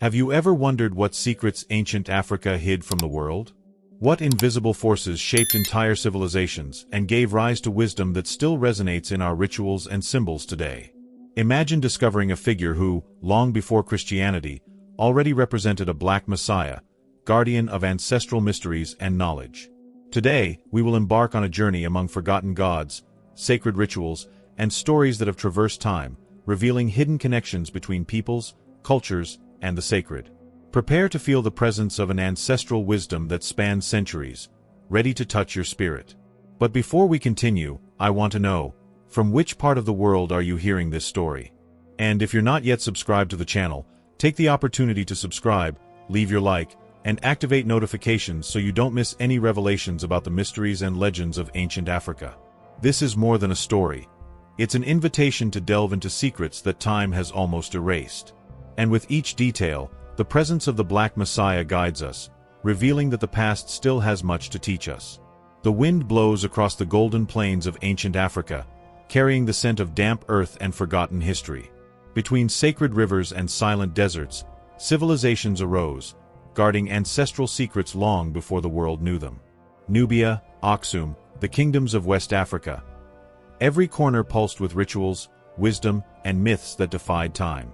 Have you ever wondered what secrets ancient Africa hid from the world? What invisible forces shaped entire civilizations and gave rise to wisdom that still resonates in our rituals and symbols today? Imagine discovering a figure who, long before Christianity, already represented a black messiah, guardian of ancestral mysteries and knowledge. Today, we will embark on a journey among forgotten gods, sacred rituals, and stories that have traversed time, revealing hidden connections between peoples, cultures, and the sacred. Prepare to feel the presence of an ancestral wisdom that spans centuries, ready to touch your spirit. But before we continue, I want to know, from which part of the world are you hearing this story? And if you're not yet subscribed to the channel, take the opportunity to subscribe, leave your like, and activate notifications so you don't miss any revelations about the mysteries and legends of ancient Africa. This is more than a story. It's an invitation to delve into secrets that time has almost erased. And with each detail, the presence of the Black Messiah guides us, revealing that the past still has much to teach us. The wind blows across the golden plains of ancient Africa, carrying the scent of damp earth and forgotten history. Between sacred rivers and silent deserts, civilizations arose, guarding ancestral secrets long before the world knew them. Nubia, Aksum, the kingdoms of West Africa. Every corner pulsed with rituals, wisdom, and myths that defied time.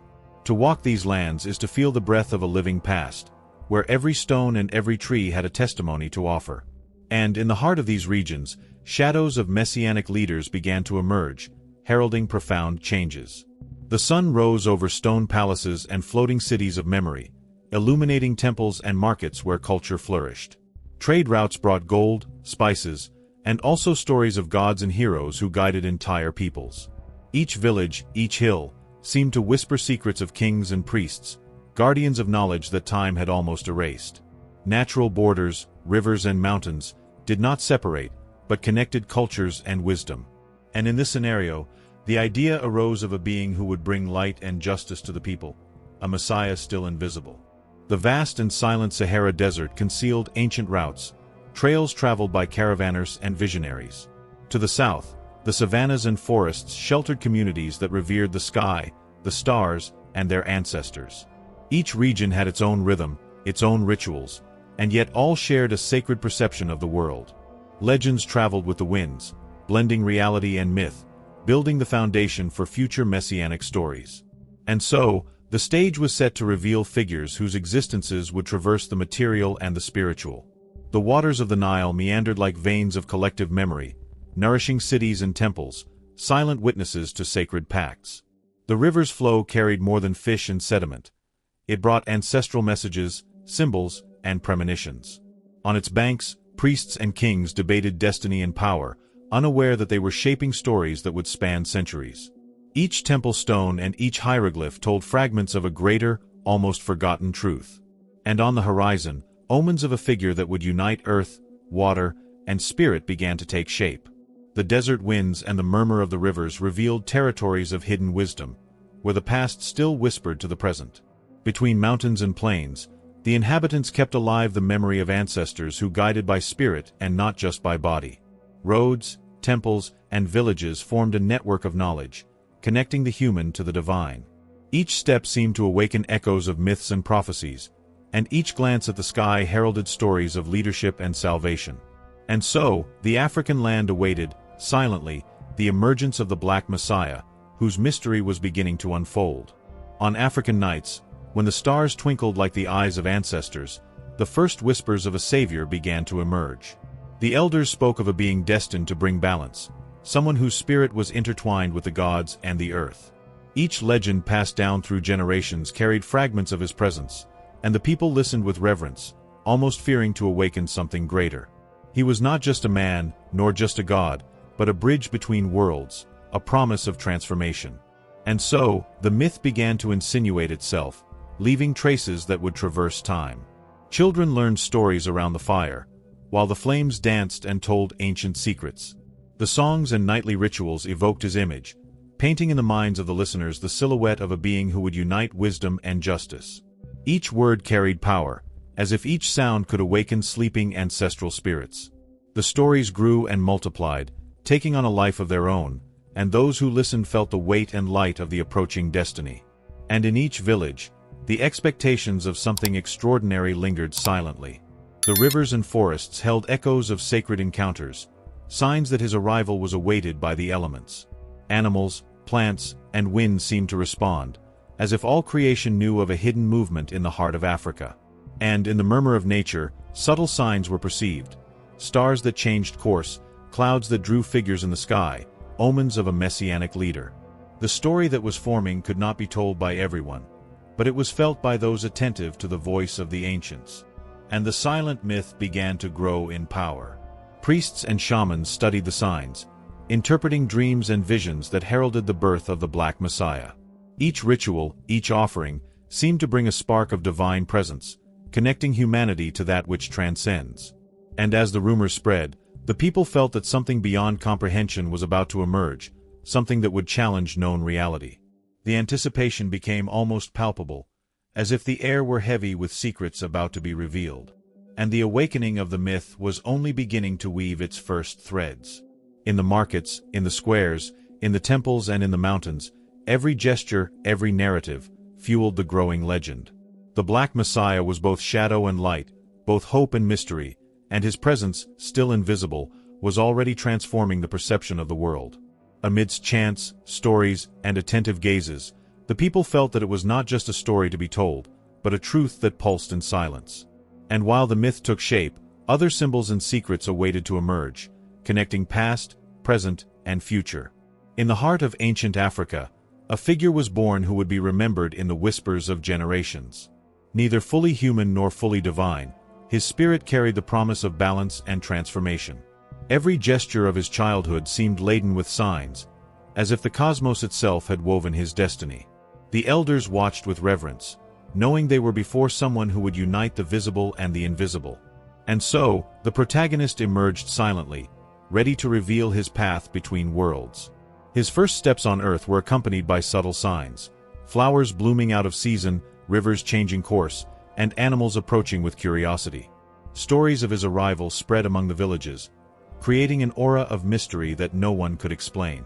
To walk these lands is to feel the breath of a living past, where every stone and every tree had a testimony to offer. And in the heart of these regions, shadows of messianic leaders began to emerge, heralding profound changes. The sun rose over stone palaces and floating cities of memory, illuminating temples and markets where culture flourished. Trade routes brought gold, spices, and also stories of gods and heroes who guided entire peoples. Each village, each hill, seemed to whisper secrets of kings and priests, guardians of knowledge that time had almost erased. Natural borders, rivers and mountains, did not separate, but connected cultures and wisdom. And in this scenario, the idea arose of a being who would bring light and justice to the people, a messiah still invisible. The vast and silent Sahara Desert concealed ancient routes, trails traveled by caravanners and visionaries. To the south, the savannas and forests sheltered communities that revered the sky, the stars, and their ancestors. Each region had its own rhythm, its own rituals, and yet all shared a sacred perception of the world. Legends traveled with the winds, blending reality and myth, building the foundation for future messianic stories. And so, the stage was set to reveal figures whose existences would traverse the material and the spiritual. The waters of the Nile meandered like veins of collective memory, nourishing cities and temples, silent witnesses to sacred pacts. The river's flow carried more than fish and sediment. It brought ancestral messages, symbols, and premonitions. On its banks, priests and kings debated destiny and power, unaware that they were shaping stories that would span centuries. Each temple stone and each hieroglyph told fragments of a greater, almost forgotten truth. And on the horizon, omens of a figure that would unite earth, water, and spirit began to take shape. The desert winds and the murmur of the rivers revealed territories of hidden wisdom, where the past still whispered to the present. Between mountains and plains, the inhabitants kept alive the memory of ancestors who guided by spirit and not just by body. Roads, temples, and villages formed a network of knowledge, connecting the human to the divine. Each step seemed to awaken echoes of myths and prophecies, and each glance at the sky heralded stories of leadership and salvation. And so, the African land awaited, silently, the emergence of the Black Messiah, whose mystery was beginning to unfold. On African nights, when the stars twinkled like the eyes of ancestors, the first whispers of a savior began to emerge. The elders spoke of a being destined to bring balance, someone whose spirit was intertwined with the gods and the earth. Each legend passed down through generations carried fragments of his presence, and the people listened with reverence, almost fearing to awaken something greater. He was not just a man, nor just a god, but a bridge between worlds, a promise of transformation. And so, the myth began to insinuate itself, leaving traces that would traverse time. Children learned stories around the fire, while the flames danced and told ancient secrets. The songs and nightly rituals evoked his image, painting in the minds of the listeners the silhouette of a being who would unite wisdom and justice. Each word carried power, as if each sound could awaken sleeping ancestral spirits. The stories grew and multiplied, taking on a life of their own, and those who listened felt the weight and light of the approaching destiny. And in each village, The expectations of something extraordinary lingered silently. The rivers and forests held echoes of sacred encounters, signs that his arrival was awaited by the elements. Animals, plants, and wind seemed to respond, as if all creation knew of a hidden movement in the heart of Africa. And in the murmur of nature, subtle signs were perceived. Stars that changed course, clouds that drew figures in the sky, omens of a messianic leader. The story that was forming could not be told by everyone, but it was felt by those attentive to the voice of the ancients. And the silent myth began to grow in power. Priests and shamans studied the signs, interpreting dreams and visions that heralded the birth of the Black Messiah. Each ritual, each offering, seemed to bring a spark of divine presence, connecting humanity to that which transcends. And as the rumors spread, the people felt that something beyond comprehension was about to emerge, something that would challenge known reality. The anticipation became almost palpable, as if the air were heavy with secrets about to be revealed. And the awakening of the myth was only beginning to weave its first threads. In the markets, in the squares, in the temples and in the mountains, every gesture, every narrative, fueled the growing legend. The Black Messiah was both shadow and light, both hope and mystery, and his presence, still invisible, was already transforming the perception of the world. Amidst chants, stories, and attentive gazes, the people felt that it was not just a story to be told, but a truth that pulsed in silence. And while the myth took shape, other symbols and secrets awaited to emerge, connecting past, present, and future. In the heart of ancient Africa, a figure was born who would be remembered in the whispers of generations. Neither fully human nor fully divine, his spirit carried the promise of balance and transformation. Every gesture of his childhood seemed laden with signs, as if the cosmos itself had woven his destiny. The elders watched with reverence, knowing they were before someone who would unite the visible and the invisible. And so, the protagonist emerged silently, ready to reveal his path between worlds. His first steps on Earth were accompanied by subtle signs: flowers blooming out of season, rivers changing course, and animals approaching with curiosity. Stories of his arrival spread among the villages, creating an aura of mystery that no one could explain.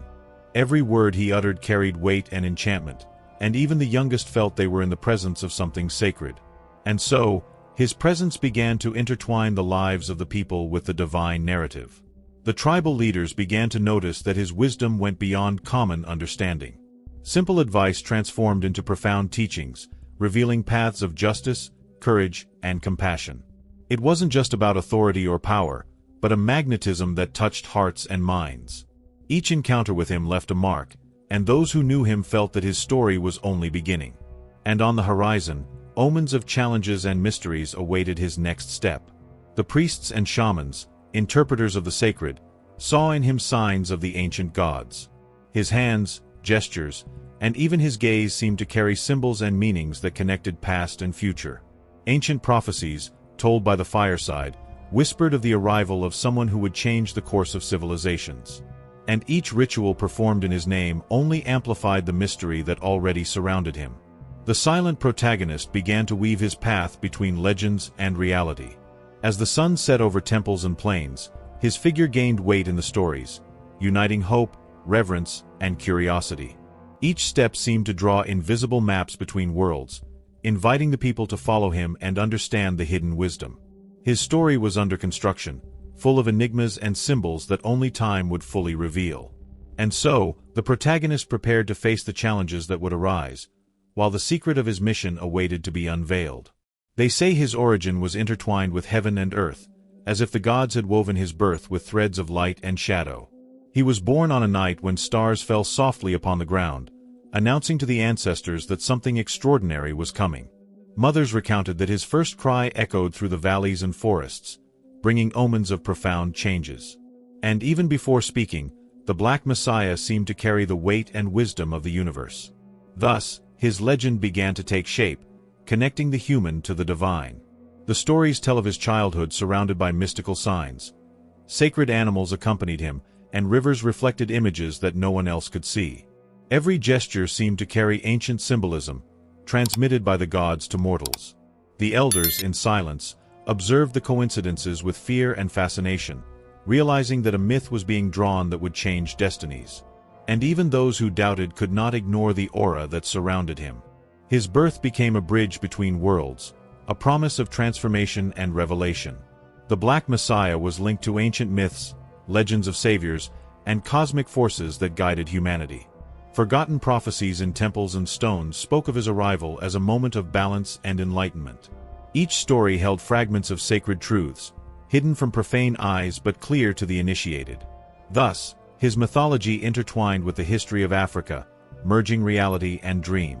Every word he uttered carried weight and enchantment, and even the youngest felt they were in the presence of something sacred. And so, his presence began to intertwine the lives of the people with the divine narrative. The tribal leaders began to notice that his wisdom went beyond common understanding. Simple advice transformed into profound teachings, revealing paths of justice, courage, and compassion. It wasn't just about authority or power, but a magnetism that touched hearts and minds. Each encounter with him left a mark, and those who knew him felt that his story was only beginning. And on the horizon, omens of challenges and mysteries awaited his next step. The priests and shamans, interpreters of the sacred, saw in him signs of the ancient gods. His hands, gestures, and even his gaze seemed to carry symbols and meanings that connected past and future. Ancient prophecies, told by the fireside, whispered of the arrival of someone who would change the course of civilizations. And each ritual performed in his name only amplified the mystery that already surrounded him. The silent protagonist began to weave his path between legends and reality. As the sun set over temples and plains, his figure gained weight in the stories, uniting hope, reverence, and curiosity. Each step seemed to draw invisible maps between worlds, inviting the people to follow him and understand the hidden wisdom. His story was under construction, full of enigmas and symbols that only time would fully reveal. And so, the protagonist prepared to face the challenges that would arise, while the secret of his mission awaited to be unveiled. They say his origin was intertwined with heaven and earth, as if the gods had woven his birth with threads of light and shadow. He was born on a night when stars fell softly upon the ground, announcing to the ancestors that something extraordinary was coming. Mothers recounted that his first cry echoed through the valleys and forests, bringing omens of profound changes. And even before speaking, the Black Messiah seemed to carry the weight and wisdom of the universe. Thus, his legend began to take shape, connecting the human to the divine. The stories tell of his childhood surrounded by mystical signs. Sacred animals accompanied him, and rivers reflected images that no one else could see. Every gesture seemed to carry ancient symbolism, transmitted by the gods to mortals. The elders, in silence, observed the coincidences with fear and fascination, realizing that a myth was being drawn that would change destinies. And even those who doubted could not ignore the aura that surrounded him. His birth became a bridge between worlds, a promise of transformation and revelation. The Black Messiah was linked to ancient myths, legends of saviors, and cosmic forces that guided humanity. Forgotten prophecies in temples and stones spoke of his arrival as a moment of balance and enlightenment. Each story held fragments of sacred truths, hidden from profane eyes but clear to the initiated. Thus, his mythology intertwined with the history of Africa, merging reality and dream.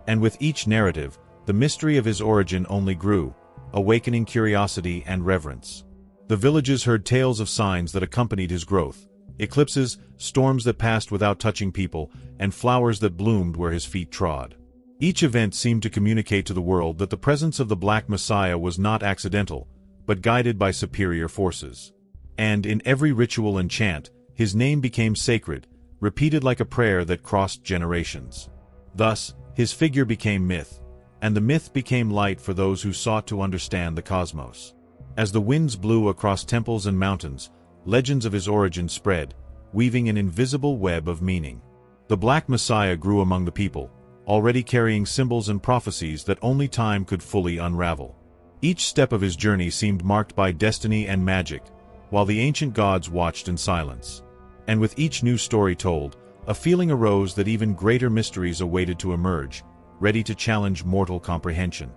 And with each narrative, the mystery of his origin only grew, awakening curiosity and reverence. The villages heard tales of signs that accompanied his growth: eclipses, storms that passed without touching people, and flowers that bloomed where his feet trod. Each event seemed to communicate to the world that the presence of the Black Messiah was not accidental, but guided by superior forces. And in every ritual and chant, his name became sacred, repeated like a prayer that crossed generations. Thus, his figure became myth, and the myth became light for those who sought to understand the cosmos. As the winds blew across temples and mountains, legends of his origin spread, weaving an invisible web of meaning. The Black Messiah grew among the people, already carrying symbols and prophecies that only time could fully unravel. Each step of his journey seemed marked by destiny and magic, while the ancient gods watched in silence. And with each new story told, a feeling arose that even greater mysteries awaited to emerge, ready to challenge mortal comprehension.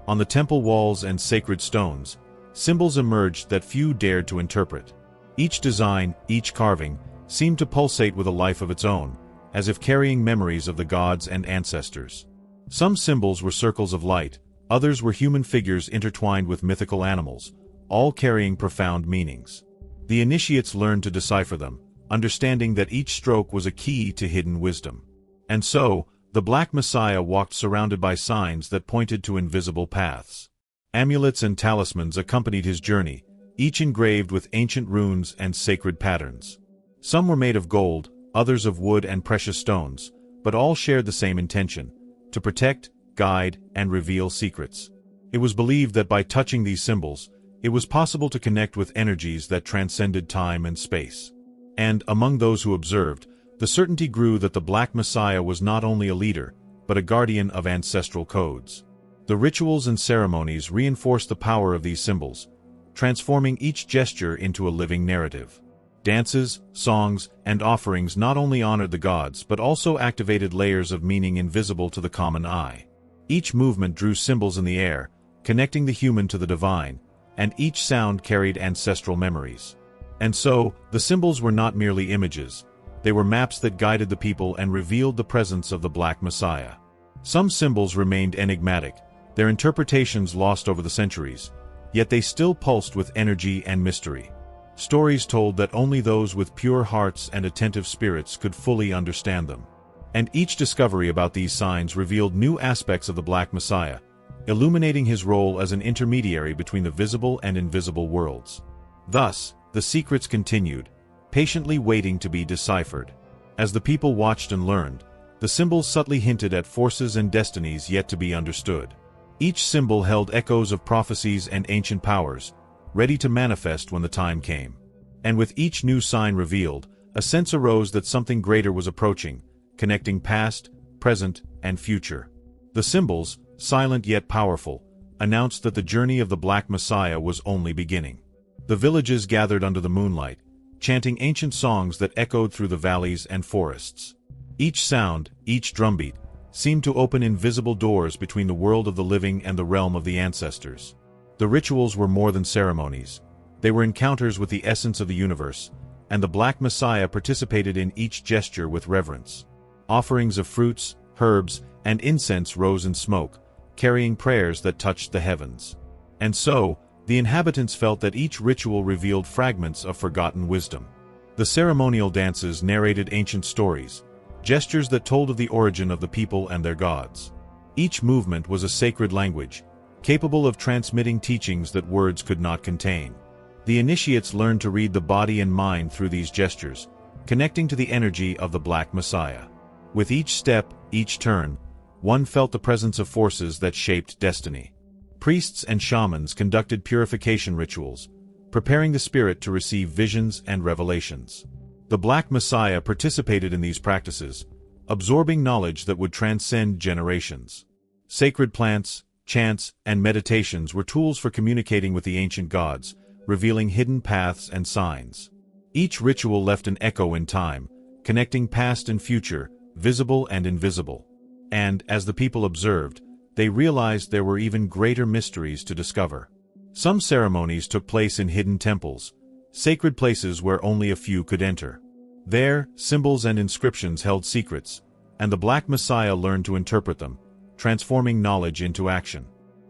On the temple walls and sacred stones, symbols emerged that few dared to interpret. Each design, each carving, seemed to pulsate with a life of its own, as if carrying memories of the gods and ancestors. Some symbols were circles of light, others were human figures intertwined with mythical animals, all carrying profound meanings. The initiates learned to decipher them, understanding that each stroke was a key to hidden wisdom. And so, the Black Messiah walked surrounded by signs that pointed to invisible paths. Amulets and talismans accompanied his journey, each engraved with ancient runes and sacred patterns. Some were made of gold, others of wood and precious stones, but all shared the same intention: to protect, guide, and reveal secrets. It was believed that by touching these symbols, it was possible to connect with energies that transcended time and space. And, among those who observed, the certainty grew that the Black Messiah was not only a leader, but a guardian of ancestral codes. The rituals and ceremonies reinforced the power of these symbols, transforming each gesture into a living narrative. Dances, songs, and offerings not only honored the gods but also activated layers of meaning invisible to the common eye. Each movement drew symbols in the air, connecting the human to the divine, and each sound carried ancestral memories. And so, the symbols were not merely images. They were maps that guided the people and revealed the presence of the Black Messiah. Some symbols remained enigmatic, their interpretations lost over the centuries, yet they still pulsed with energy and mystery. Stories told that only those with pure hearts and attentive spirits could fully understand them. And each discovery about these signs revealed new aspects of the Black Messiah, illuminating his role as an intermediary between the visible and invisible worlds. Thus, the secrets continued, patiently waiting to be deciphered. As the people watched and learned, the symbols subtly hinted at forces and destinies yet to be understood. Each symbol held echoes of prophecies and ancient powers, ready to manifest when the time came. And with each new sign revealed, a sense arose that something greater was approaching, connecting past, present, and future. The symbols, silent yet powerful, announced that the journey of the Black Messiah was only beginning. The villages gathered under the moonlight, chanting ancient songs that echoed through the valleys and forests. Each sound, each drumbeat, seemed to open invisible doors between the world of the living and the realm of the ancestors. The rituals were more than ceremonies. They were encounters with the essence of the universe, and the Black Messiah participated in each gesture with reverence. Offerings of fruits, herbs, and incense rose in smoke, carrying prayers that touched the heavens. And so, the inhabitants felt that each ritual revealed fragments of forgotten wisdom. The ceremonial dances narrated ancient stories, gestures that told of the origin of the people and their gods. Each movement was a sacred language, capable of transmitting teachings that words could not contain. The initiates learned to read the body and mind through these gestures, connecting to the energy of the Black Messiah. With each step, each turn, one felt the presence of forces that shaped destiny. Priests and shamans conducted purification rituals, preparing the spirit to receive visions and revelations. The Black Messiah participated in these practices, absorbing knowledge that would transcend generations. Sacred plants, chants, and meditations were tools for communicating with the ancient gods, revealing hidden paths and signs. Each ritual left an echo in time, connecting past and future, visible and invisible. And, as the people observed, they realized there were even greater mysteries to discover. Some ceremonies took place in hidden temples, sacred places where only a few could enter. There, symbols and inscriptions held secrets, and the Black Messiah learned to interpret them, transforming knowledge into action.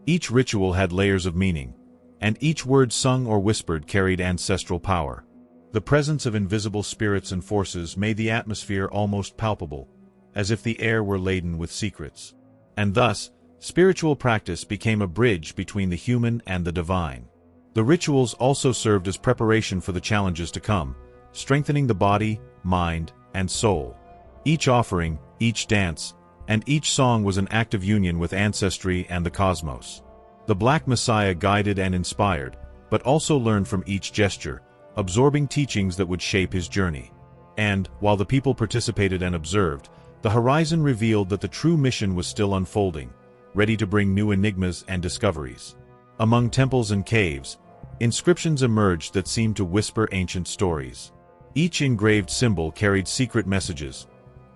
Each ritual had layers of meaning, and each word sung or whispered carried ancestral power. The presence of invisible spirits and forces made the atmosphere almost palpable, as if the air were laden with secrets. And thus, spiritual practice became a bridge between the human and the divine. The rituals also served as preparation for the challenges to come, strengthening the body, mind, and soul. Each offering, each dance, and each song was an act of union with ancestry and the cosmos. The Black Messiah guided and inspired, but also learned from each gesture, absorbing teachings that would shape his journey. And, while the people participated and observed, the horizon revealed that the true mission was still unfolding, ready to bring new enigmas and discoveries. Among temples and caves, inscriptions emerged that seemed to whisper ancient stories. Each engraved symbol carried secret messages,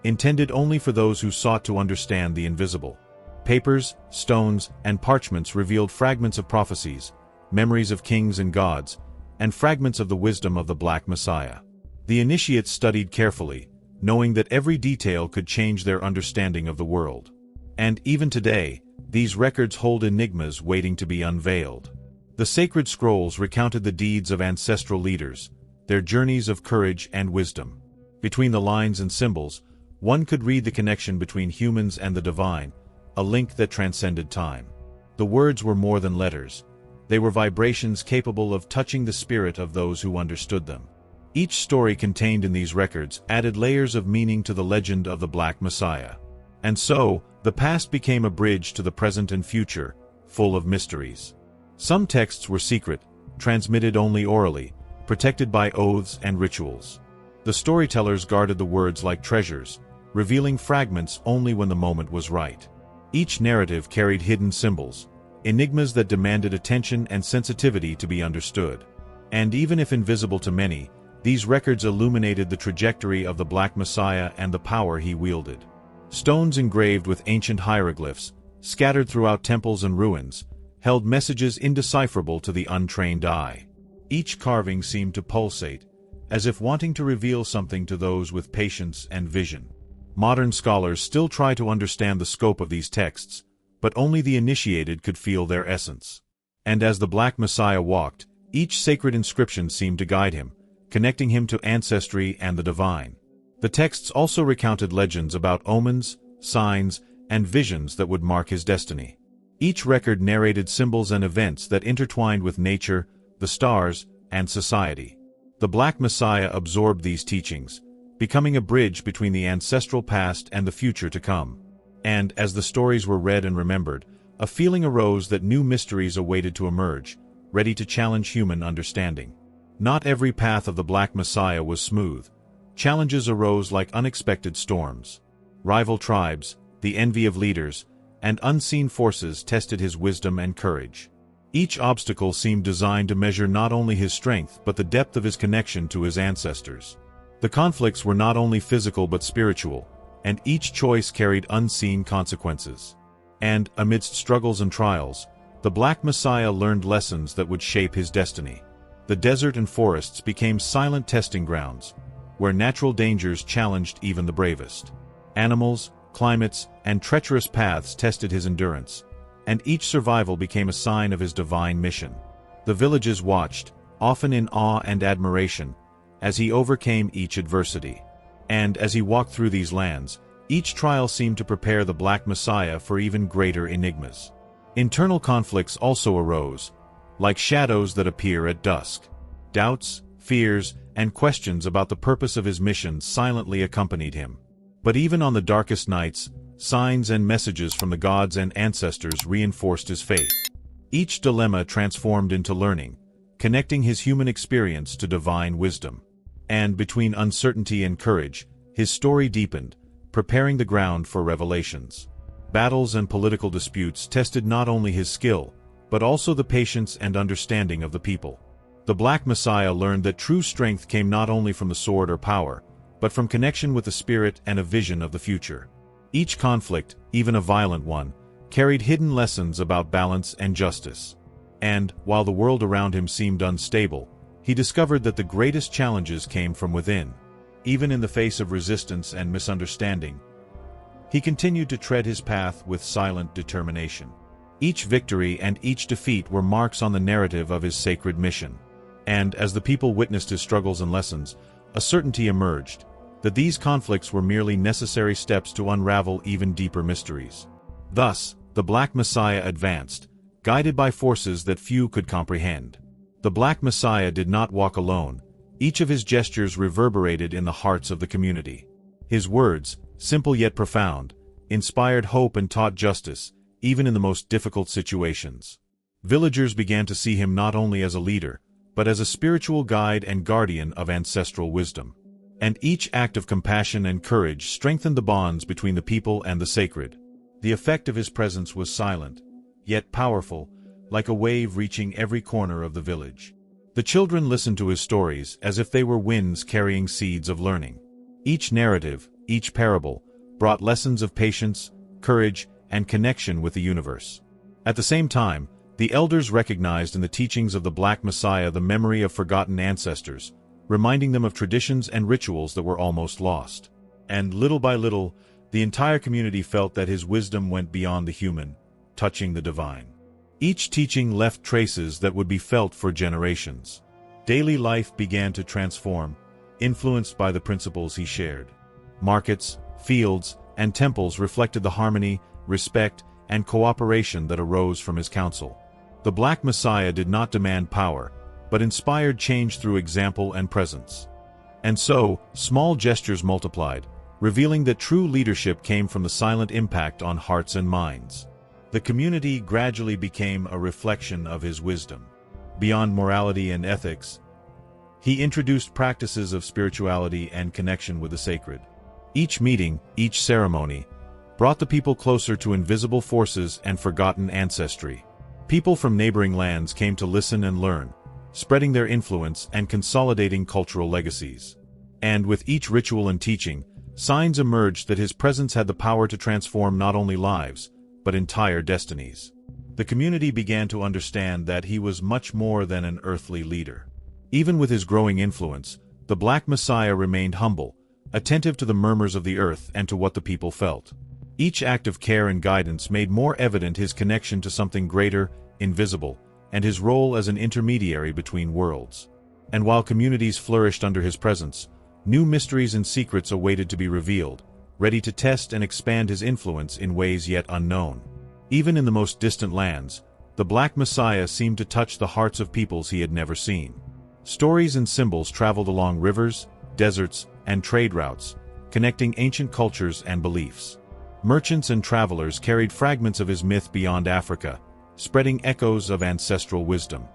intended only for those who sought to understand the invisible. Papers, stones, and parchments revealed fragments of prophecies, memories of kings and gods, and fragments of the wisdom of the Black Messiah. The initiates studied carefully, knowing that every detail could change their understanding of the world. And even today, these records hold enigmas waiting to be unveiled. The sacred scrolls recounted the deeds of ancestral leaders, their journeys of courage and wisdom. Between the lines and symbols, one could read the connection between humans and the divine, a link that transcended time. The words were more than letters. They were vibrations capable of touching the spirit of those who understood them. Each story contained in these records added layers of meaning to the legend of the Black Messiah. And so, the past became a bridge to the present and future, full of mysteries. Some texts were secret, transmitted only orally, protected by oaths and rituals. The storytellers guarded the words like treasures, revealing fragments only when the moment was right. Each narrative carried hidden symbols, enigmas that demanded attention and sensitivity to be understood. And even if invisible to many, these records illuminated the trajectory of the Black Messiah and the power he wielded. Stones engraved with ancient hieroglyphs, scattered throughout temples and ruins, held messages indecipherable to the untrained eye. Each carving seemed to pulsate, as if wanting to reveal something to those with patience and vision. Modern scholars still try to understand the scope of these texts, but only the initiated could feel their essence. And as the Black Messiah walked, each sacred inscription seemed to guide him, connecting him to ancestry and the divine. The texts also recounted legends about omens, signs, and visions that would mark his destiny. Each record narrated symbols and events that intertwined with nature, the stars, and society. The Black Messiah absorbed these teachings, becoming a bridge between the ancestral past and the future to come. And, as the stories were read and remembered, a feeling arose that new mysteries awaited to emerge, ready to challenge human understanding. Not every path of the Black Messiah was smooth. Challenges arose like unexpected storms. Rival tribes, the envy of leaders, and unseen forces tested his wisdom and courage. Each obstacle seemed designed to measure not only his strength but the depth of his connection to his ancestors. The conflicts were not only physical but spiritual, and each choice carried unseen consequences. And, amidst struggles and trials, the Black Messiah learned lessons that would shape his destiny. The desert and forests became silent testing grounds, where natural dangers challenged even the bravest. Animals, climates, and treacherous paths tested his endurance, and each survival became a sign of his divine mission. The villages watched, often in awe and admiration, as he overcame each adversity. And as he walked through these lands, each trial seemed to prepare the Black Messiah for even greater enigmas. Internal conflicts also arose, like shadows that appear at dusk. Doubts, fears, and questions about the purpose of his mission silently accompanied him. But even on the darkest nights, signs and messages from the gods and ancestors reinforced his faith. Each dilemma transformed into learning, connecting his human experience to divine wisdom. And between uncertainty and courage, his story deepened, preparing the ground for revelations. Battles and political disputes tested not only his skill, but also the patience and understanding of the people. The Black Messiah learned that true strength came not only from the sword or power, but from connection with the spirit and a vision of the future. Each conflict, even a violent one, carried hidden lessons about balance and justice. And, while the world around him seemed unstable, he discovered that the greatest challenges came from within. Even in the face of resistance and misunderstanding, he continued to tread his path with silent determination. Each victory and each defeat were marks on the narrative of his sacred mission. And, as the people witnessed his struggles and lessons, a certainty emerged that these conflicts were merely necessary steps to unravel even deeper mysteries. Thus, the Black Messiah advanced, guided by forces that few could comprehend. The Black Messiah did not walk alone. Each of his gestures reverberated in the hearts of the community. His words, simple yet profound, inspired hope and taught justice, even in the most difficult situations. Villagers began to see him not only as a leader, but as a spiritual guide and guardian of ancestral wisdom. And each act of compassion and courage strengthened the bonds between the people and the sacred. The effect of his presence was silent, yet powerful, like a wave reaching every corner of the village. The children listened to his stories as if they were winds carrying seeds of learning. Each narrative, each parable, brought lessons of patience, courage, and connection with the universe. At the same time, the elders recognized in the teachings of the Black Messiah the memory of forgotten ancestors, reminding them of traditions and rituals that were almost lost. And little by little, the entire community felt that his wisdom went beyond the human, touching the divine. Each teaching left traces that would be felt for generations. Daily life began to transform, influenced by the principles he shared. Markets, fields, and temples reflected the harmony, respect, and cooperation that arose from his counsel. The Black Messiah did not demand power, but inspired change through example and presence. And so, small gestures multiplied, revealing that true leadership came from the silent impact on hearts and minds. The community gradually became a reflection of his wisdom. Beyond morality and ethics, he introduced practices of spirituality and connection with the sacred. Each meeting, each ceremony, brought the people closer to invisible forces and forgotten ancestry. People from neighboring lands came to listen and learn, spreading their influence and consolidating cultural legacies. And with each ritual and teaching, signs emerged that his presence had the power to transform not only lives, but entire destinies. The community began to understand that he was much more than an earthly leader. Even with his growing influence, the Black Messiah remained humble, attentive to the murmurs of the earth and to what the people felt. Each act of care and guidance made more evident his connection to something greater, invisible, and his role as an intermediary between worlds. And while communities flourished under his presence, new mysteries and secrets awaited to be revealed, ready to test and expand his influence in ways yet unknown. Even in the most distant lands, the Black Messiah seemed to touch the hearts of peoples he had never seen. Stories and symbols traveled along rivers, deserts, and trade routes, connecting ancient cultures and beliefs. Merchants and travelers carried fragments of his myth beyond Africa, spreading echoes of ancestral wisdom.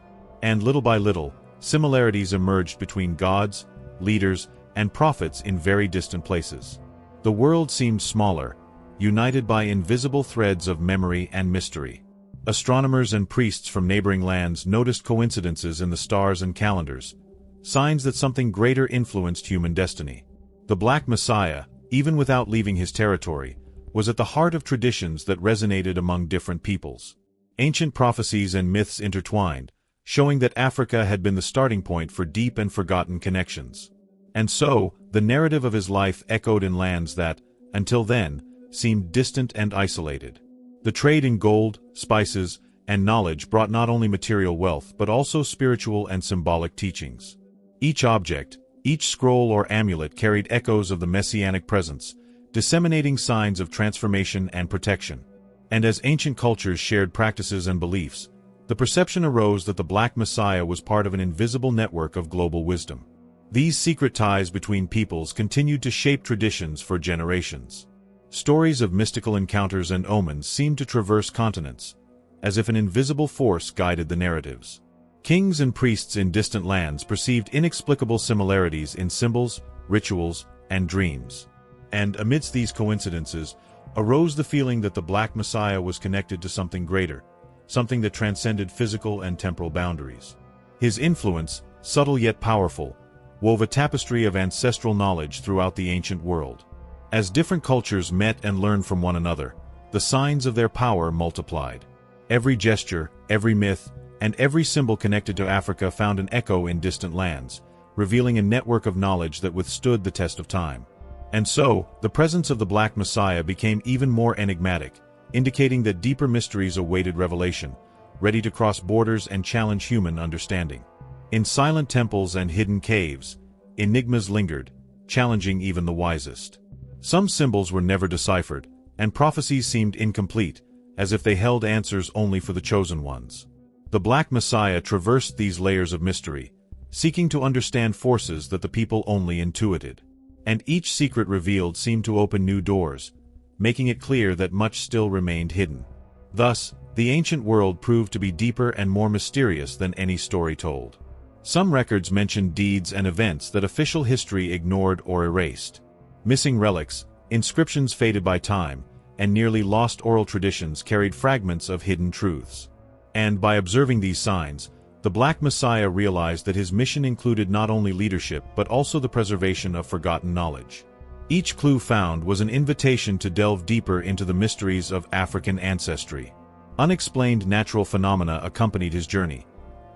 And little by little, similarities emerged between gods, leaders, and prophets in very distant places. The world seemed smaller, united by invisible threads of memory and mystery. Astronomers and priests from neighboring lands noticed coincidences in the stars and calendars, signs that something greater influenced human destiny. The Black Messiah, even without leaving his territory, was at the heart of traditions that resonated among different peoples. Ancient prophecies and myths intertwined, showing that Africa had been the starting point for deep and forgotten connections. And so, the narrative of his life echoed in lands that, until then, seemed distant and isolated. The trade in gold, spices, and knowledge brought not only material wealth but also spiritual and symbolic teachings. Each object, each scroll or amulet carried echoes of the messianic presence, disseminating signs of transformation and protection. And as ancient cultures shared practices and beliefs, the perception arose that the Black Messiah was part of an invisible network of global wisdom. These secret ties between peoples continued to shape traditions for generations. Stories of mystical encounters and omens seemed to traverse continents, as if an invisible force guided the narratives. Kings and priests in distant lands perceived inexplicable similarities in symbols, rituals, and dreams. And amidst these coincidences, arose the feeling that the Black Messiah was connected to something greater, something that transcended physical and temporal boundaries. His influence, subtle yet powerful, wove a tapestry of ancestral knowledge throughout the ancient world. As different cultures met and learned from one another, the signs of their power multiplied. Every gesture, every myth, and every symbol connected to Africa found an echo in distant lands, revealing a network of knowledge that withstood the test of time. And so, the presence of the Black Messiah became even more enigmatic, indicating that deeper mysteries awaited revelation, ready to cross borders and challenge human understanding. In silent temples and hidden caves, enigmas lingered, challenging even the wisest. Some symbols were never deciphered, and prophecies seemed incomplete, as if they held answers only for the chosen ones. The Black Messiah traversed these layers of mystery, seeking to understand forces that the people only intuited. And each secret revealed seemed to open new doors, making it clear that much still remained hidden. Thus, the ancient world proved to be deeper and more mysterious than any story told. Some records mentioned deeds and events that official history ignored or erased. Missing relics, inscriptions faded by time, and nearly lost oral traditions carried fragments of hidden truths. And by observing these signs, the Black Messiah realized that his mission included not only leadership but also the preservation of forgotten knowledge. Each clue found was an invitation to delve deeper into the mysteries of African ancestry. Unexplained natural phenomena accompanied his journey.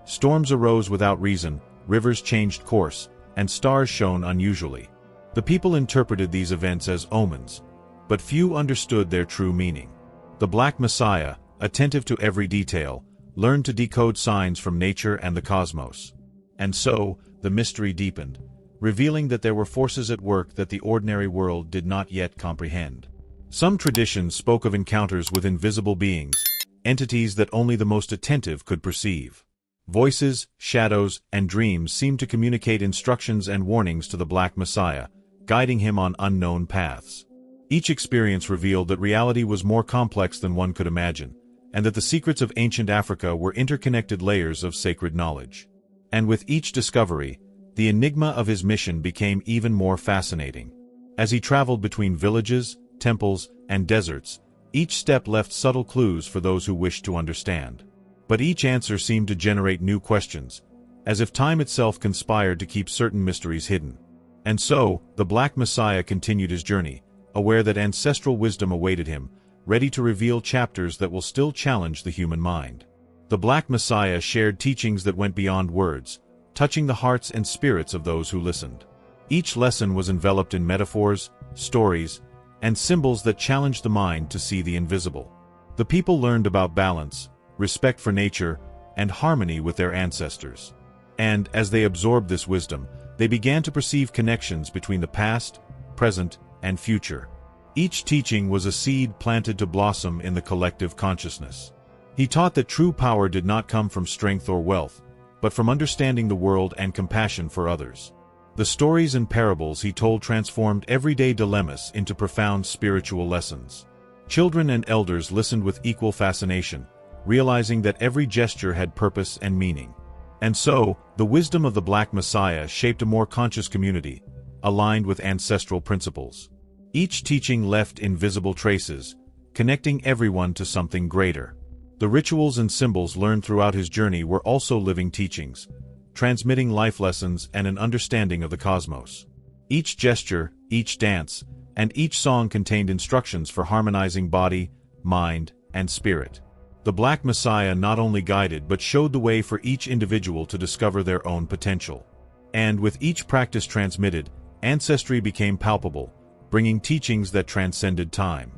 Storms arose without reason, rivers changed course, and stars shone unusually. The people interpreted these events as omens, but few understood their true meaning. The Black Messiah, attentive to every detail, learned to decode signs from nature and the cosmos. And so, the mystery deepened, revealing that there were forces at work that the ordinary world did not yet comprehend. Some traditions spoke of encounters with invisible beings, entities that only the most attentive could perceive. Voices, shadows, and dreams seemed to communicate instructions and warnings to the Black Messiah, guiding him on unknown paths. Each experience revealed that reality was more complex than one could imagine, and that the secrets of ancient Africa were interconnected layers of sacred knowledge. And with each discovery, the enigma of his mission became even more fascinating. As he traveled between villages, temples, and deserts, each step left subtle clues for those who wished to understand. But each answer seemed to generate new questions, as if time itself conspired to keep certain mysteries hidden. And so, the Black Messiah continued his journey, aware that ancestral wisdom awaited him, ready to reveal chapters that will still challenge the human mind. The Black Messiah shared teachings that went beyond words, touching the hearts and spirits of those who listened. Each lesson was enveloped in metaphors, stories, and symbols that challenged the mind to see the invisible. The people learned about balance, respect for nature, and harmony with their ancestors. And, as they absorbed this wisdom, they began to perceive connections between the past, present, and future. Each teaching was a seed planted to blossom in the collective consciousness. He taught that true power did not come from strength or wealth, but from understanding the world and compassion for others. The stories and parables he told transformed everyday dilemmas into profound spiritual lessons. Children and elders listened with equal fascination, realizing that every gesture had purpose and meaning. And so, the wisdom of the Black Messiah shaped a more conscious community, aligned with ancestral principles. Each teaching left invisible traces, connecting everyone to something greater. The rituals and symbols learned throughout his journey were also living teachings, transmitting life lessons and an understanding of the cosmos. Each gesture, each dance, and each song contained instructions for harmonizing body, mind, and spirit. The Black Messiah not only guided but showed the way for each individual to discover their own potential. And with each practice transmitted, ancestry became palpable, bringing teachings that transcended time.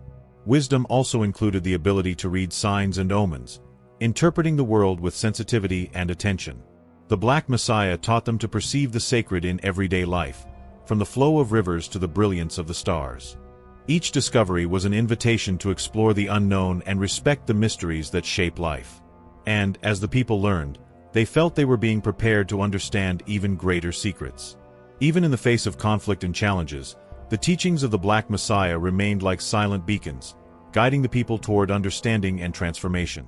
Wisdom also included the ability to read signs and omens, interpreting the world with sensitivity and attention. The Black Messiah taught them to perceive the sacred in everyday life, from the flow of rivers to the brilliance of the stars. Each discovery was an invitation to explore the unknown and respect the mysteries that shape life. And, as the people learned, they felt they were being prepared to understand even greater secrets. Even in the face of conflict and challenges, the teachings of the Black Messiah remained like silent beacons, guiding the people toward understanding and transformation.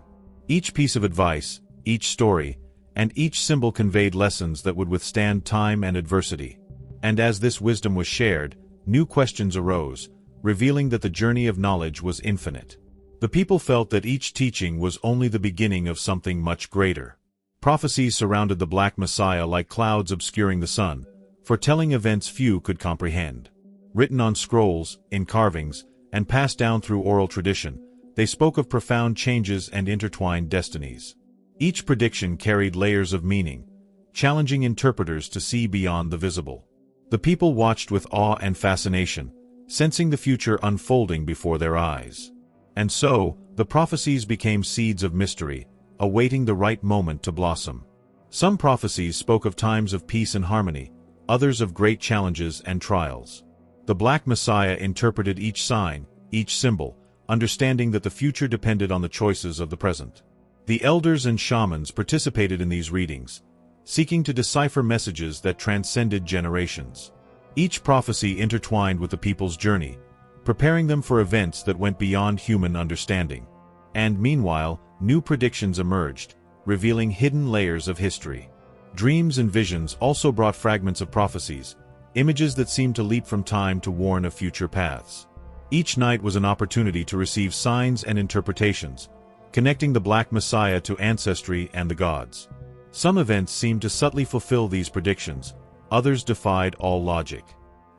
Each piece of advice, each story, and each symbol conveyed lessons that would withstand time and adversity. And as this wisdom was shared, new questions arose, revealing that the journey of knowledge was infinite. The people felt that each teaching was only the beginning of something much greater. Prophecies surrounded the Black Messiah like clouds obscuring the sun, foretelling events few could comprehend. Written on scrolls, in carvings, and passed down through oral tradition, they spoke of profound changes and intertwined destinies. Each prediction carried layers of meaning, challenging interpreters to see beyond the visible. The people watched with awe and fascination, sensing the future unfolding before their eyes. And so, the prophecies became seeds of mystery, awaiting the right moment to blossom. Some prophecies spoke of times of peace and harmony, others of great challenges and trials. The Black Messiah interpreted each sign, each symbol, understanding that the future depended on the choices of the present. The elders and shamans participated in these readings, seeking to decipher messages that transcended generations. Each prophecy intertwined with the people's journey, preparing them for events that went beyond human understanding. And meanwhile, new predictions emerged, revealing hidden layers of history. Dreams and visions also brought fragments of prophecies, images that seemed to leap from time to warn of future paths. Each night was an opportunity to receive signs and interpretations, connecting the Black Messiah to ancestry and the gods. Some events seemed to subtly fulfill these predictions, others defied all logic.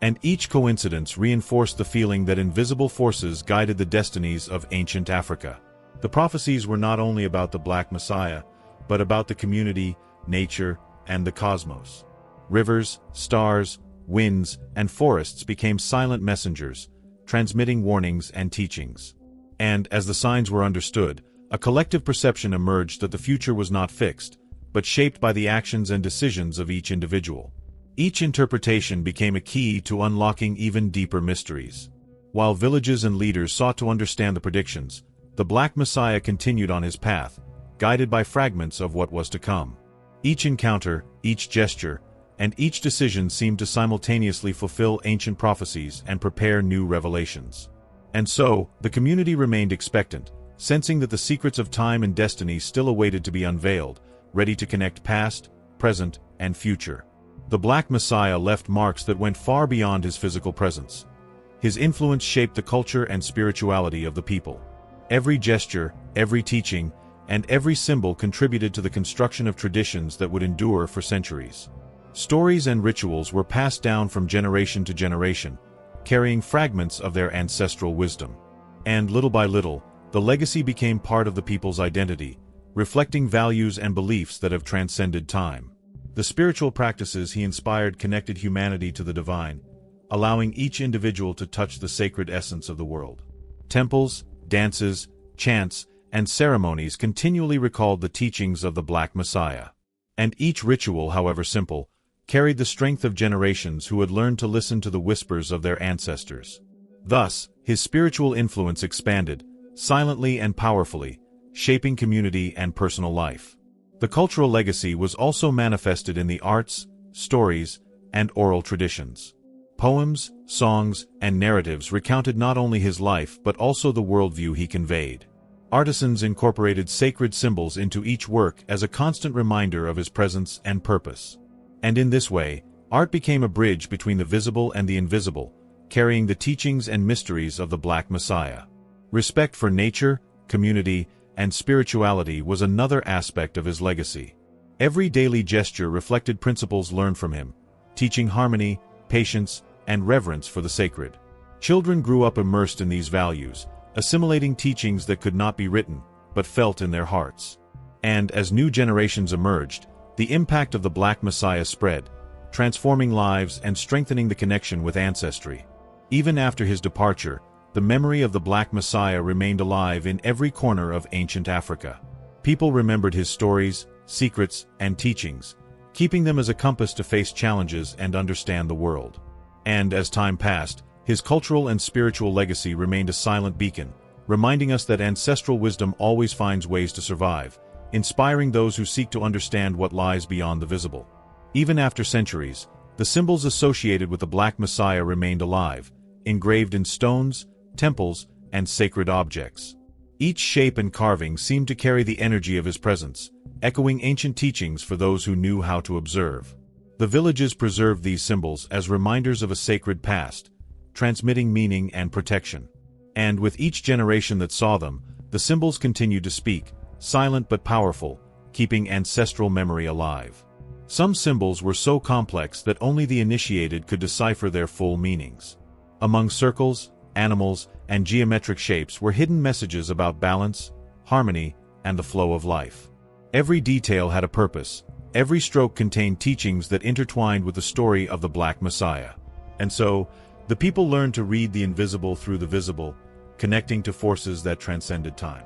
And each coincidence reinforced the feeling that invisible forces guided the destinies of ancient Africa. The prophecies were not only about the Black Messiah, but about the community, nature, and the cosmos. Rivers, stars, winds, and forests became silent messengers, transmitting warnings and teachings. And, as the signs were understood, a collective perception emerged that the future was not fixed, but shaped by the actions and decisions of each individual. Each interpretation became a key to unlocking even deeper mysteries. While villages and leaders sought to understand the predictions, the Black Messiah continued on his path, guided by fragments of what was to come. Each encounter, each gesture, and each decision seemed to simultaneously fulfill ancient prophecies and prepare new revelations. And so, the community remained expectant, sensing that the secrets of time and destiny still awaited to be unveiled, ready to connect past, present, and future. The Black Messiah left marks that went far beyond his physical presence. His influence shaped the culture and spirituality of the people. Every gesture, every teaching, and every symbol contributed to the construction of traditions that would endure for centuries. Stories and rituals were passed down from generation to generation, carrying fragments of their ancestral wisdom. And little by little, the legacy became part of the people's identity, reflecting values and beliefs that have transcended time. The spiritual practices he inspired connected humanity to the divine, allowing each individual to touch the sacred essence of the world. Temples, dances, chants, and ceremonies continually recalled the teachings of the Black Messiah. And each ritual, however simple, carried the strength of generations who had learned to listen to the whispers of their ancestors. Thus, his spiritual influence expanded, silently and powerfully, shaping community and personal life. The cultural legacy was also manifested in the arts, stories, and oral traditions. Poems, songs, and narratives recounted not only his life but also the worldview he conveyed. Artisans incorporated sacred symbols into each work as a constant reminder of his presence and purpose. And in this way, art became a bridge between the visible and the invisible, carrying the teachings and mysteries of the Black Messiah. Respect for nature, community, and spirituality was another aspect of his legacy. Every daily gesture reflected principles learned from him, teaching harmony, patience, and reverence for the sacred. Children grew up immersed in these values, assimilating teachings that could not be written, but felt in their hearts. And as new generations emerged, the impact of the Black Messiah spread, transforming lives and strengthening the connection with ancestry. Even after his departure, the memory of the Black Messiah remained alive in every corner of ancient Africa. People remembered his stories, secrets, and teachings, keeping them as a compass to face challenges and understand the world. And as time passed, his cultural and spiritual legacy remained a silent beacon, reminding us that ancestral wisdom always finds ways to survive, inspiring those who seek to understand what lies beyond the visible. Even after centuries, the symbols associated with the Black Messiah remained alive, engraved in stones, temples, and sacred objects. Each shape and carving seemed to carry the energy of his presence, echoing ancient teachings for those who knew how to observe. The villages preserved these symbols as reminders of a sacred past, transmitting meaning and protection. And with each generation that saw them, the symbols continued to speak, silent but powerful, keeping ancestral memory alive. Some symbols were so complex that only the initiated could decipher their full meanings. Among circles, animals, and geometric shapes were hidden messages about balance, harmony, and the flow of life. Every detail had a purpose. Every stroke contained teachings that intertwined with the story of the Black Messiah. And so, the people learned to read the invisible through the visible, connecting to forces that transcended time.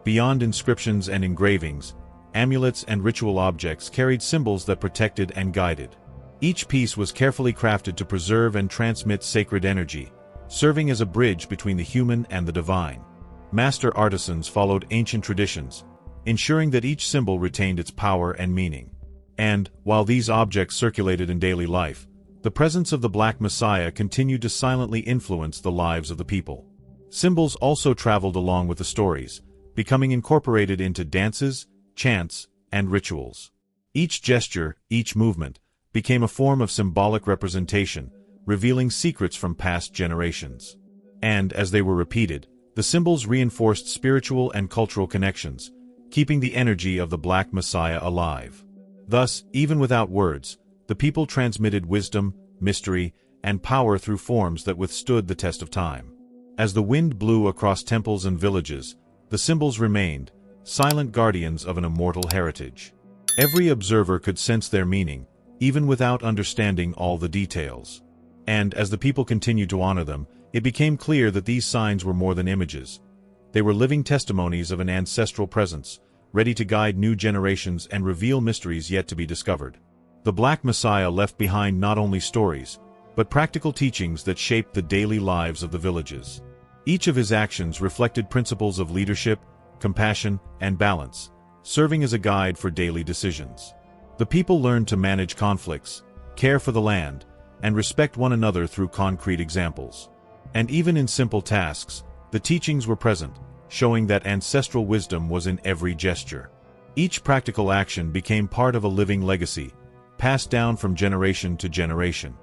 Beyond inscriptions and engravings, amulets and ritual objects carried symbols that protected and guided. Each piece was carefully crafted to preserve and transmit sacred energy, serving as a bridge between the human and the divine. Master artisans followed ancient traditions, ensuring that each symbol retained its power and meaning. And, while these objects circulated in daily life, the presence of the Black Messiah continued to silently influence the lives of the people. Symbols also traveled along with the stories, becoming incorporated into dances, chants, and rituals. Each gesture, each movement, became a form of symbolic representation, revealing secrets from past generations. And, as they were repeated, the symbols reinforced spiritual and cultural connections, keeping the energy of the Black Messiah alive. Thus, even without words, the people transmitted wisdom, mystery, and power through forms that withstood the test of time. As the wind blew across temples and villages, the symbols remained, silent guardians of an immortal heritage. Every observer could sense their meaning, even without understanding all the details. And as the people continued to honor them, it became clear that these signs were more than images. They were living testimonies of an ancestral presence, ready to guide new generations and reveal mysteries yet to be discovered. The Black Messiah left behind not only stories, but practical teachings that shaped the daily lives of the villages. Each of his actions reflected principles of leadership, compassion, and balance, serving as a guide for daily decisions. The people learned to manage conflicts, care for the land, and respect one another through concrete examples. And even in simple tasks, the teachings were present, showing that ancestral wisdom was in every gesture. Each practical action became part of a living legacy, passed down from generation to generation.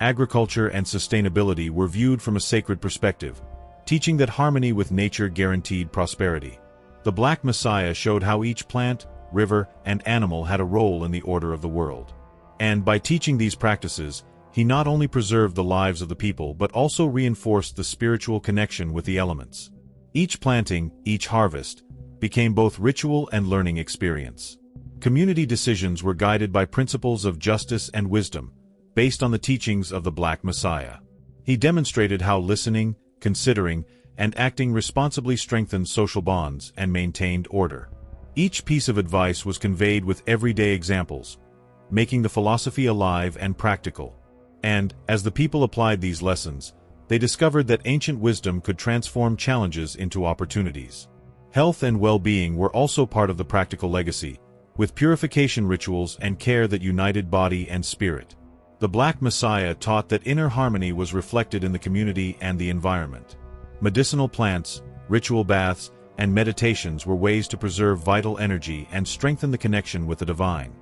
Agriculture and sustainability were viewed from a sacred perspective, teaching that harmony with nature guaranteed prosperity. The Black Messiah showed how each plant, river, and animal had a role in the order of the world. And by teaching these practices, he not only preserved the lives of the people but also reinforced the spiritual connection with the elements. Each planting, each harvest, became both ritual and learning experience. Community decisions were guided by principles of justice and wisdom, based on the teachings of the Black Messiah. He demonstrated how listening, considering, and acting responsibly strengthened social bonds and maintained order. Each piece of advice was conveyed with everyday examples, making the philosophy alive and practical. And, as the people applied these lessons, they discovered that ancient wisdom could transform challenges into opportunities. Health and well-being were also part of the practical legacy, with purification rituals and care that united body and spirit. The Black Messiah taught that inner harmony was reflected in the community and the environment. Medicinal plants, ritual baths, and meditations were ways to preserve vital energy and strengthen the connection with the divine.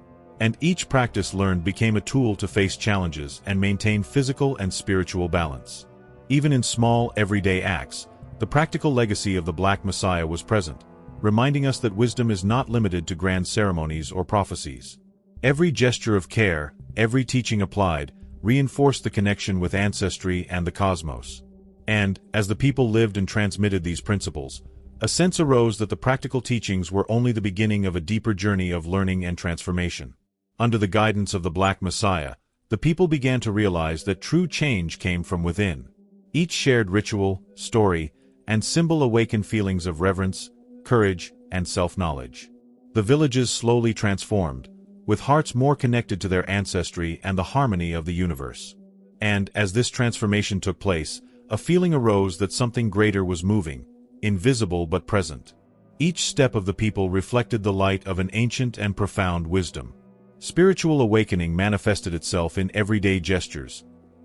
And each practice learned became a tool to face challenges and maintain physical and spiritual balance. Even in small, everyday acts, the practical legacy of the Black Messiah was present, reminding us that wisdom is not limited to grand ceremonies or prophecies. Every gesture of care, every teaching applied, reinforced the connection with ancestry and the cosmos. And, as the people lived and transmitted these principles, a sense arose that the practical teachings were only the beginning of a deeper journey of learning and transformation. Under the guidance of the Black Messiah, the people began to realize that true change came from within. Each shared ritual, story, and symbol awakened feelings of reverence, courage, and self-knowledge. The villages slowly transformed, with hearts more connected to their ancestry and the harmony of the universe. And, as this transformation took place, a feeling arose that something greater was moving, invisible but present. Each step of the people reflected the light of an ancient and profound wisdom. Spiritual awakening manifested itself in everyday gestures.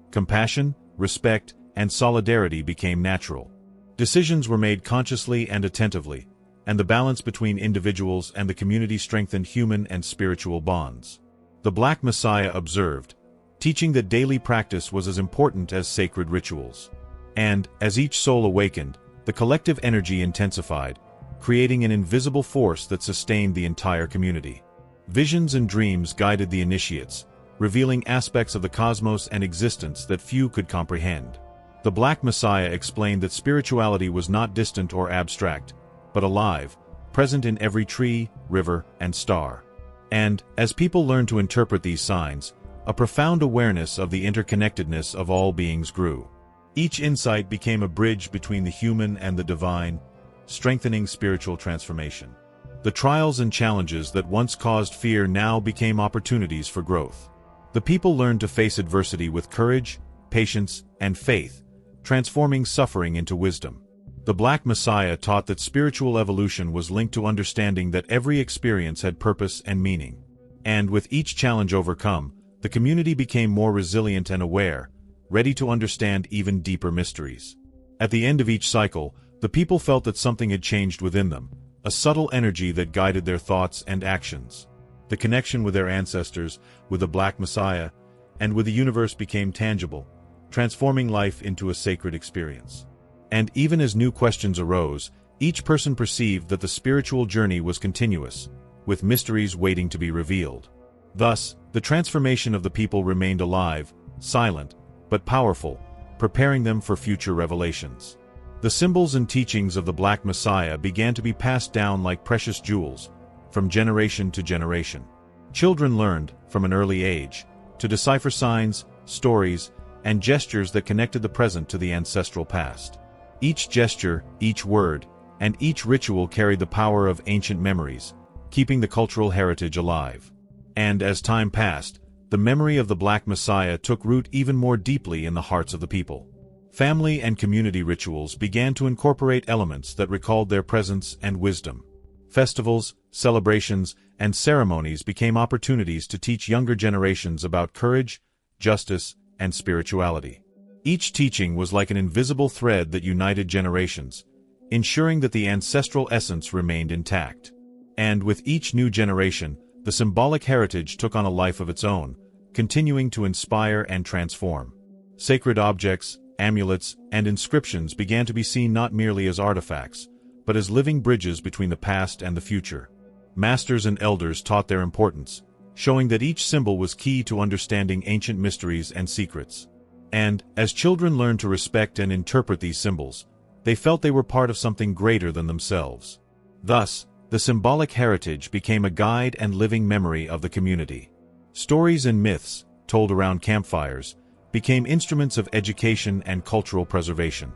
Compassion, respect, and solidarity became natural. Decisions were made consciously and attentively, and the balance between individuals and the community strengthened human and spiritual bonds. The Black Messiah observed, teaching that daily practice was as important as sacred rituals. And, as each soul awakened, the collective energy intensified, creating an invisible force that sustained the entire community. Visions and dreams guided the initiates, revealing aspects of the cosmos and existence that few could comprehend. The Black Messiah explained that spirituality was not distant or abstract, but alive, present in every tree, river, and star. And, as people learned to interpret these signs, a profound awareness of the interconnectedness of all beings grew. Each insight became a bridge between the human and the divine, strengthening spiritual transformation. The trials and challenges that once caused fear now became opportunities for growth. The people learned to face adversity with courage, patience, and faith, transforming suffering into wisdom. The Black Messiah taught that spiritual evolution was linked to understanding that every experience had purpose and meaning. And with each challenge overcome, the community became more resilient and aware, ready to understand even deeper mysteries. At the end of each cycle, the people felt that something had changed within them, a subtle energy that guided their thoughts and actions. The connection with their ancestors, with the Black Messiah, and with the universe became tangible, transforming life into a sacred experience. And even as new questions arose, each person perceived that the spiritual journey was continuous, with mysteries waiting to be revealed. Thus, the transformation of the people remained alive, silent, but powerful, preparing them for future revelations. The symbols and teachings of the Black Messiah began to be passed down like precious jewels, from generation to generation. Children learned, from an early age, to decipher signs, stories, and gestures that connected the present to the ancestral past. Each gesture, each word, and each ritual carried the power of ancient memories, keeping the cultural heritage alive. And as time passed, the memory of the Black Messiah took root even more deeply in the hearts of the people. Family and community rituals began to incorporate elements that recalled their presence and wisdom. Festivals, celebrations, and ceremonies became opportunities to teach younger generations about courage, justice, and spirituality. Each teaching was like an invisible thread that united generations, ensuring that the ancestral essence remained intact. And with each new generation, the symbolic heritage took on a life of its own, continuing to inspire and transform. Sacred objects, amulets, and inscriptions began to be seen not merely as artifacts, but as living bridges between the past and the future. Masters and elders taught their importance, showing that each symbol was key to understanding ancient mysteries and secrets. And, as children learned to respect and interpret these symbols, they felt they were part of something greater than themselves. Thus, the symbolic heritage became a guide and living memory of the community. Stories and myths, told around campfires, became instruments of education and cultural preservation.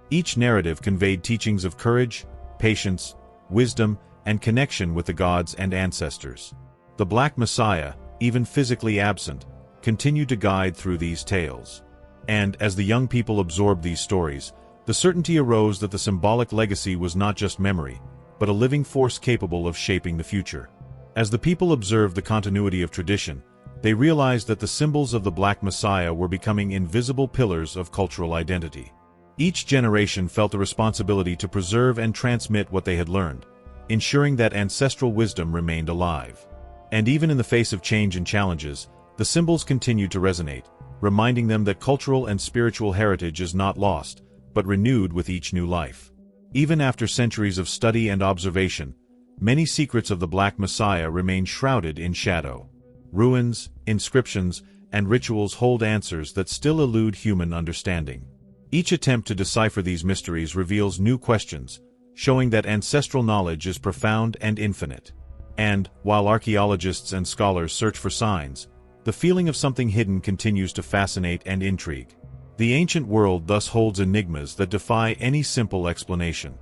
Each narrative conveyed teachings of courage, patience, wisdom, and connection with the gods and ancestors. The Black Messiah, even physically absent, continued to guide through these tales. And, as the young people absorbed these stories, the certainty arose that the symbolic legacy was not just memory, but a living force capable of shaping the future. As the people observed the continuity of tradition, they realized that the symbols of the Black Messiah were becoming invisible pillars of cultural identity. Each generation felt a responsibility to preserve and transmit what they had learned, ensuring that ancestral wisdom remained alive. And even in the face of change and challenges, the symbols continued to resonate, reminding them that cultural and spiritual heritage is not lost, but renewed with each new life. Even after centuries of study and observation, many secrets of the Black Messiah remain shrouded in shadow. Ruins, inscriptions, and rituals hold answers that still elude human understanding. Each attempt to decipher these mysteries reveals new questions, showing that ancestral knowledge is profound and infinite. And, while archaeologists and scholars search for signs, the feeling of something hidden continues to fascinate and intrigue. The ancient world thus holds enigmas that defy any simple explanation.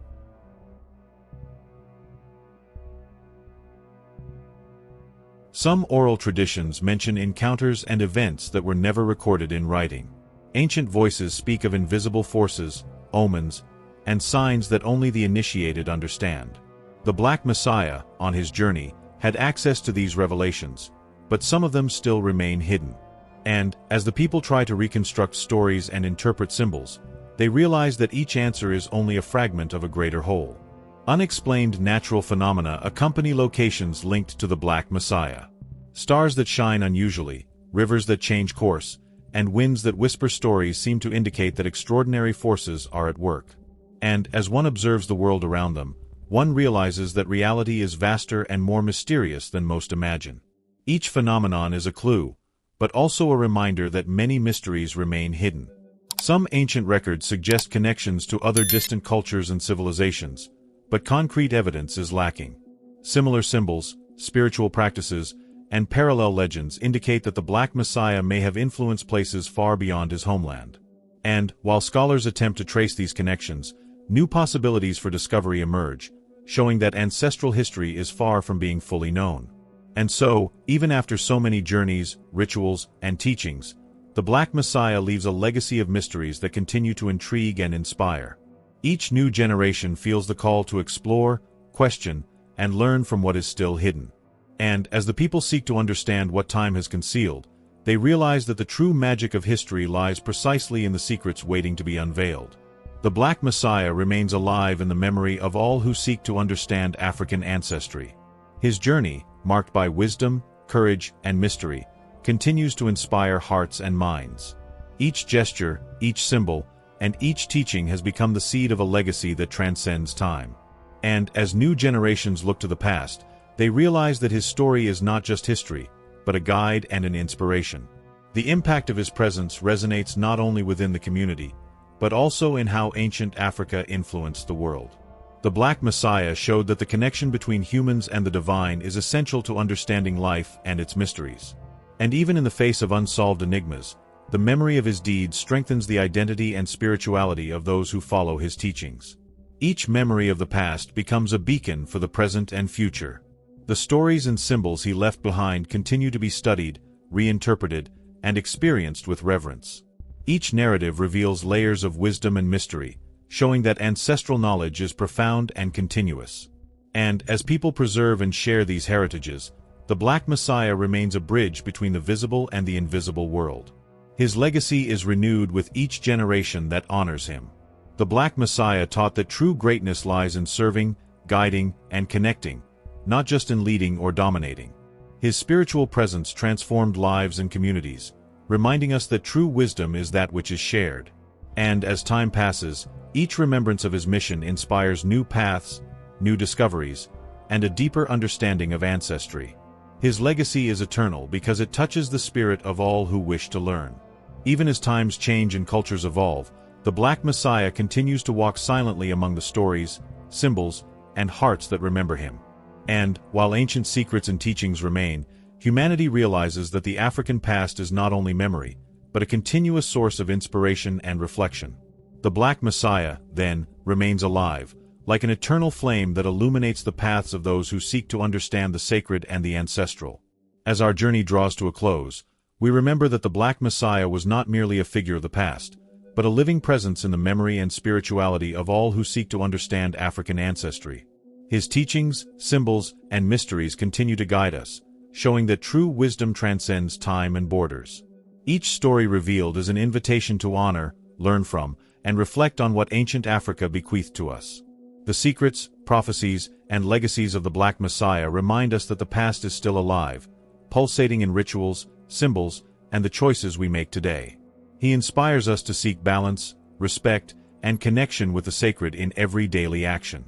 Some oral traditions mention encounters and events that were never recorded in writing. Ancient voices speak of invisible forces, omens, and signs that only the initiated understand. The Black Messiah, on his journey, had access to these revelations, but some of them still remain hidden. And, as the people try to reconstruct stories and interpret symbols, they realize that each answer is only a fragment of a greater whole. Unexplained natural phenomena accompany locations linked to the Black Messiah. Stars that shine unusually, rivers that change course, and winds that whisper stories seem to indicate that extraordinary forces are at work. And, as one observes the world around them, one realizes that reality is vaster and more mysterious than most imagine. Each phenomenon is a clue, but also a reminder that many mysteries remain hidden. Some ancient records suggest connections to other distant cultures and civilizations, but concrete evidence is lacking. Similar symbols, spiritual practices, and parallel legends indicate that the Black Messiah may have influenced places far beyond his homeland. And, while scholars attempt to trace these connections, new possibilities for discovery emerge, showing that ancestral history is far from being fully known. And so, even after so many journeys, rituals, and teachings, the Black Messiah leaves a legacy of mysteries that continue to intrigue and inspire. Each new generation feels the call to explore, question, and learn from what is still hidden. And, as the people seek to understand what time has concealed, they realize that the true magic of history lies precisely in the secrets waiting to be unveiled. The Black Messiah remains alive in the memory of all who seek to understand African ancestry. His journey, marked by wisdom, courage, and mystery, continues to inspire hearts and minds. Each gesture, each symbol, and each teaching has become the seed of a legacy that transcends time. And, as new generations look to the past, they realize that his story is not just history, but a guide and an inspiration. The impact of his presence resonates not only within the community, but also in how ancient Africa influenced the world. The Black Messiah showed that the connection between humans and the divine is essential to understanding life and its mysteries. And even in the face of unsolved enigmas, the memory of his deeds strengthens the identity and spirituality of those who follow his teachings. Each memory of the past becomes a beacon for the present and future. The stories and symbols he left behind continue to be studied, reinterpreted, and experienced with reverence. Each narrative reveals layers of wisdom and mystery, showing that ancestral knowledge is profound and continuous. And, as people preserve and share these heritages, the Black Messiah remains a bridge between the visible and the invisible world. His legacy is renewed with each generation that honors him. The Black Messiah taught that true greatness lies in serving, guiding, and connecting, not just in leading or dominating. His spiritual presence transformed lives and communities, reminding us that true wisdom is that which is shared. And, as time passes, each remembrance of his mission inspires new paths, new discoveries, and a deeper understanding of ancestry. His legacy is eternal because it touches the spirit of all who wish to learn. Even as times change and cultures evolve, the Black Messiah continues to walk silently among the stories, symbols, and hearts that remember him. And, while ancient secrets and teachings remain, humanity realizes that the African past is not only memory, but a continuous source of inspiration and reflection. The Black Messiah, then, remains alive, like an eternal flame that illuminates the paths of those who seek to understand the sacred and the ancestral. As our journey draws to a close, we remember that the Black Messiah was not merely a figure of the past, but a living presence in the memory and spirituality of all who seek to understand African ancestry. His teachings, symbols, and mysteries continue to guide us, showing that true wisdom transcends time and borders. Each story revealed is an invitation to honor, learn from, and reflect on what ancient Africa bequeathed to us. The secrets, prophecies, and legacies of the Black Messiah remind us that the past is still alive, pulsating in rituals, symbols, and the choices we make today. He inspires us to seek balance, respect, and connection with the sacred in every daily action.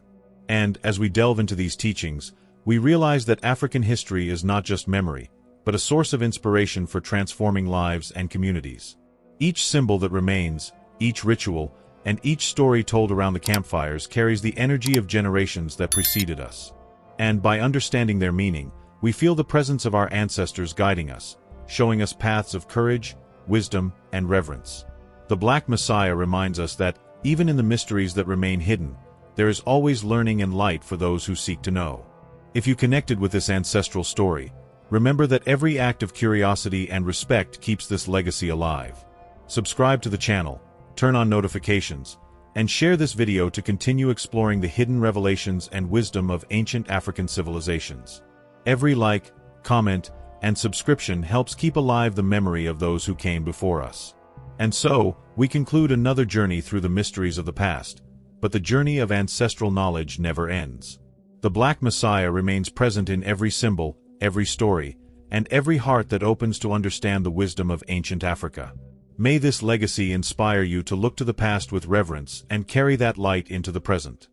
And, as we delve into these teachings, we realize that African history is not just memory, but a source of inspiration for transforming lives and communities. Each symbol that remains, each ritual, and each story told around the campfires carries the energy of generations that preceded us. And, by understanding their meaning, we feel the presence of our ancestors guiding us, showing us paths of courage, wisdom, and reverence. The Black Messiah reminds us that, even in the mysteries that remain hidden, there is always learning and light for those who seek to know. If you connected with this ancestral story, remember that every act of curiosity and respect keeps this legacy alive. Subscribe to the channel, turn on notifications, and share this video to continue exploring the hidden revelations and wisdom of ancient African civilizations. Every like, comment, and subscription helps keep alive the memory of those who came before us. And so, we conclude another journey through the mysteries of the past, but the journey of ancestral knowledge never ends. The Black Messiah remains present in every symbol, every story, and every heart that opens to understand the wisdom of ancient Africa. May this legacy inspire you to look to the past with reverence and carry that light into the present.